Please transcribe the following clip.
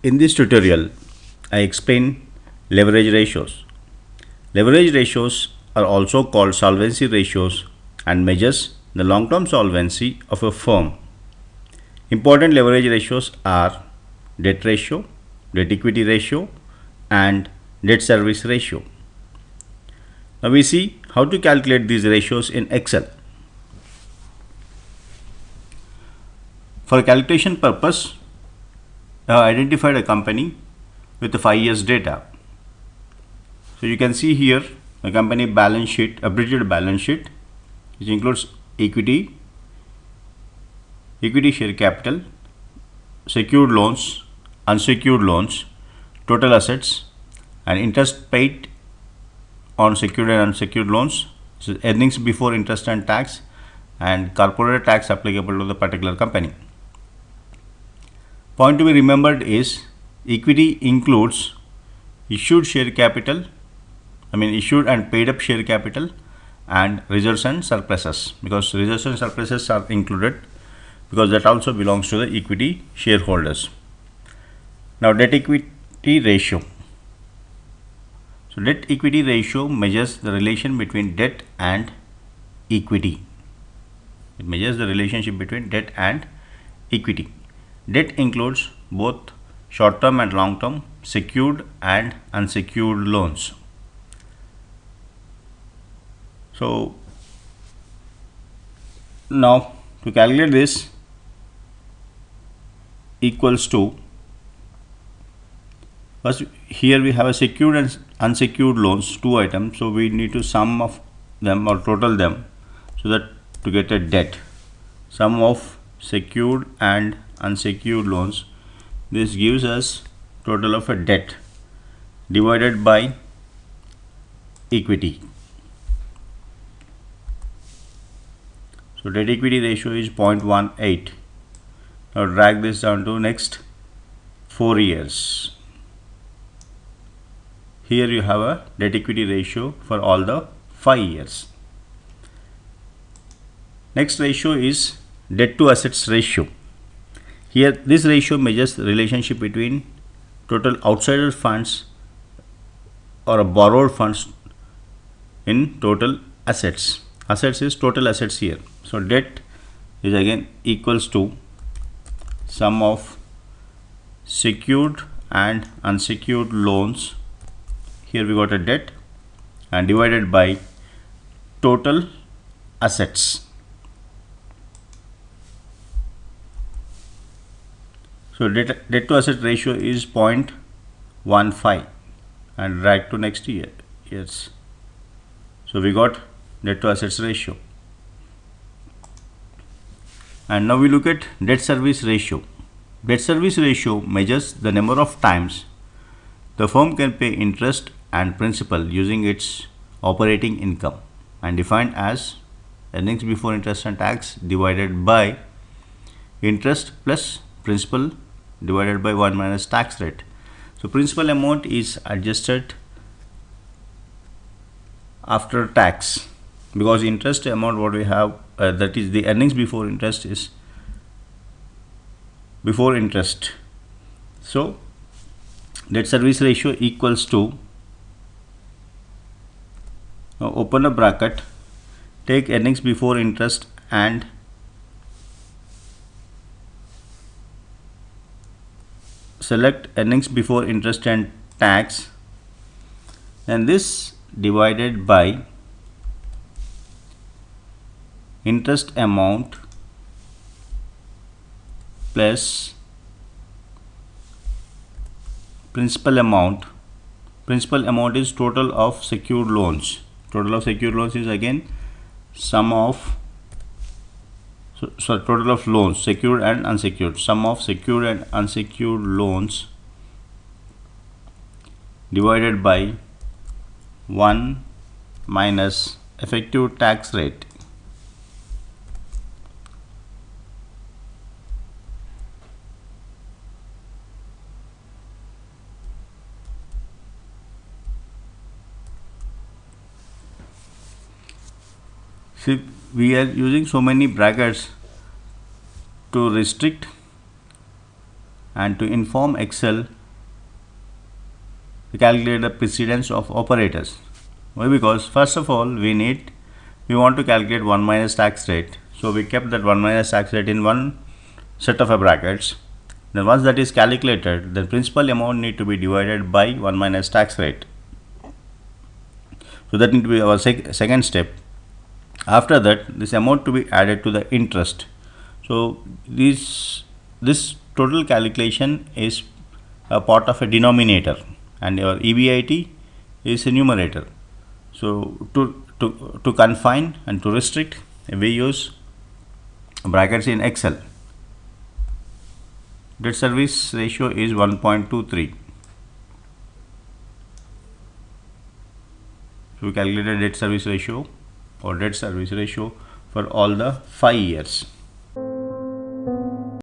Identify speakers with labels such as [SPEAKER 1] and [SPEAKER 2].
[SPEAKER 1] In this tutorial, I explain leverage ratios. Leverage ratios are also called solvency ratios and measures the long-term solvency of a firm. Important leverage ratios are debt ratio, debt equity ratio, and debt service ratio. Now we see how to calculate these ratios in Excel. For calculation purpose, I have identified a company with the 5 years data. So you can see here a company balance sheet, abridged balance sheet, which includes equity share capital, secured loans, unsecured loans, total assets, and interest paid on secured and unsecured loans, so earnings before interest and tax, and corporate tax applicable to the particular company. Point to be remembered is equity includes issued share capital, issued and paid up share capital, and reserves and surpluses, because reserves and surpluses are included because that also belongs to the equity shareholders. Now debt equity ratio. So debt equity ratio measures the relation between debt and equity. It measures the relationship between debt and equity. Debt includes both short-term and long-term, secured and unsecured loans. So now to calculate this, equals to, first here we have a secured and unsecured loans, two items, so we need to sum of them or total them, so that to get a debt, sum of secured and unsecured loans, this gives us total of a debt divided by equity. So debt equity ratio is 0.18. Now drag this down to next 4 years. Here you have a debt equity ratio for all the 5 years. Next ratio is debt to assets ratio. Here this ratio measures the relationship between total outsider funds or borrowed funds in total assets. Assets is total assets here. So debt is again equals to sum of secured and unsecured loans. Here we got a debt, and divided by total assets. So debt to asset ratio is 0.15, and drag to next year. Yes. So we got debt to assets ratio. And now we look at debt service ratio. Debt service ratio measures the number of times the firm can pay interest and principal using its operating income, and defined as earnings before interest and tax divided by interest plus principal divided by 1 minus tax rate. So principal amount is adjusted after tax, because interest amount what we have, that is the earnings before interest, is before interest. So debt service ratio equals to, now open a bracket, take earnings before interest and select earnings before interest and tax, and this divided by interest amount plus principal amount. Principal amount is total of secured loans. Total of secured loans is again sum of, so total of loans, secured and unsecured, sum of secured and unsecured loans divided by 1 minus effective tax rate. See, we are using so many brackets to restrict and to inform Excel to calculate the precedence of operators. Why? Because first of all we want to calculate 1 minus tax rate. So we kept that 1 minus tax rate in one set of brackets. Then once that is calculated, the principal amount need to be divided by 1 minus tax rate. So that need to be our second step. After that, this amount to be added to the interest. So this total calculation is a part of a denominator, and your EBIT is a numerator. So to confine and to restrict, we use brackets in Excel. Debt service ratio is 1.23. So we calculated debt service ratio or debt service ratio for all the 5 years.